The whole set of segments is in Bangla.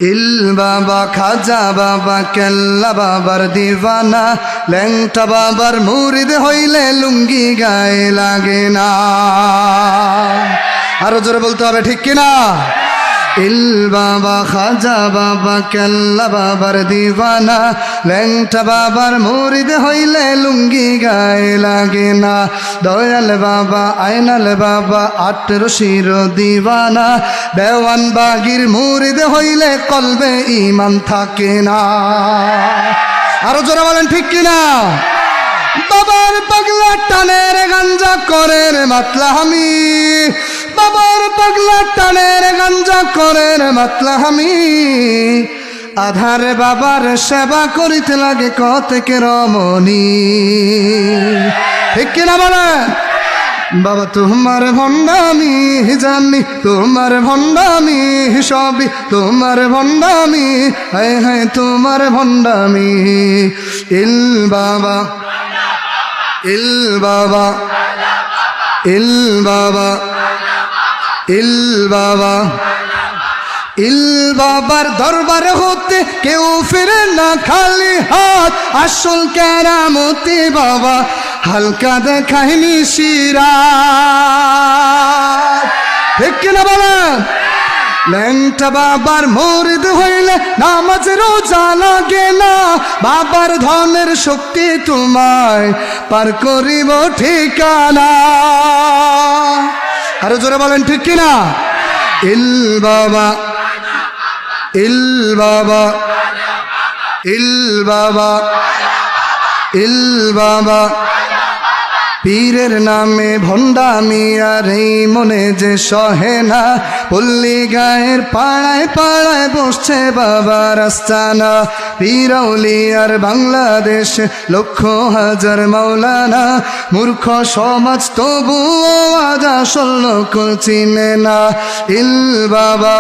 ইল বাবা খাজা বাবা কেল্লা বাবার দিওয়ানা, ল্যাংটা বাবার মুরিদ হইলে লুঙ্গি গায়ে লাগে না। আরো জোরে বলতে হবে, ঠিক কিনা? ইল বাবা খাজা বাবা কেল্লা বাবার দিওয়ানা, ল্যাংটা বাবার মুরিদ হইলে লুঙ্গি গায়ে লাগে না। দয়াল বাবা আয়নাল বাবা আটরশির দিওয়ানা, দেওয়ান বাগির মুরিদ হইলে কলবে ঈমান থাকে না। আরো জোরে বলেন, ঠিক কিনা? বাবার পাগলা টানের গাঞ্জা করে রে মাতলা আমি, বাবার পাগলা টানের গাঞ্জা করে রে মাতলা আমি। আধারে বাবার সেবা করিতে লাগে কতকে রমণী, ঠিক কিনা বলে? বাবা তোমার ভণ্ডামি জানি, তোমার ভণ্ডামি সবই তোমার ভণ্ডামি, হায় হায় তোমার ভণ্ডামি। ইল বাবা ইল বাবা ইল বাবা ইল বাবা ইল বাবার দরবার হতে কেউ ফিরে না খালি হাত, আসল কেরামতি বাবা হালকা দেখায়নি শিরা, ঠিক কিনা বলেন? ল্যাংটা বাবার মুরিদ হইলে নামাজ রোজা লাগে না, বাবার ধনের শক্তি তোমায় পার করিব ঠিকানা। আরো জোরে বলেন, ঠিক কিনা? ইল বাবা ইল বাবা ইল বাবা ইল বাবা, পীরের নামে ভণ্ডামি আর এই মনে যে সহে না, পল্লী গায়ের পাড়ায় পাড়ায় বসছে বাবার আস্তানা। পীর আউলিয়ার বাংলাদেশ লক্ষ হাজার মাওলানা, মূর্খ সমাজ তবুও আজ আসল লোক চিনে না। ইল বাবা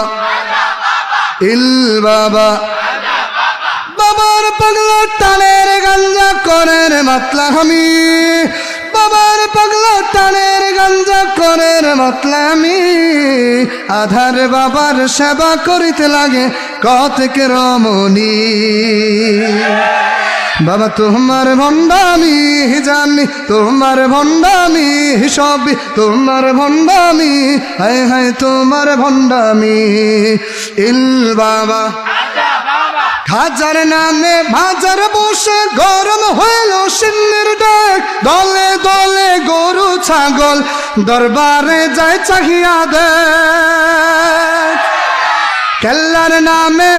ইল বাবা, বাবার পাগলা টানের গাঞ্জা করে রে মাতলা আমি, বাবার পাগলা টানের গাঞ্জা করে রে মাতলা আমি। আধার বাবার সেবা করিতে লাগে কতকে রমণী, বাবা তোমার ভণ্ডামি জানি, তোমার ভণ্ডামি সবই তোমার ভণ্ডামি, হায় হায় তোমার ভণ্ডামি। ইল বাবা খাজার নামে বাজার বসে গরম হইল সিন্নির ডাক, দলে দলে গরু ছাগল দরবারে যায় চাহিয়া দেখ। কেল্লার নামে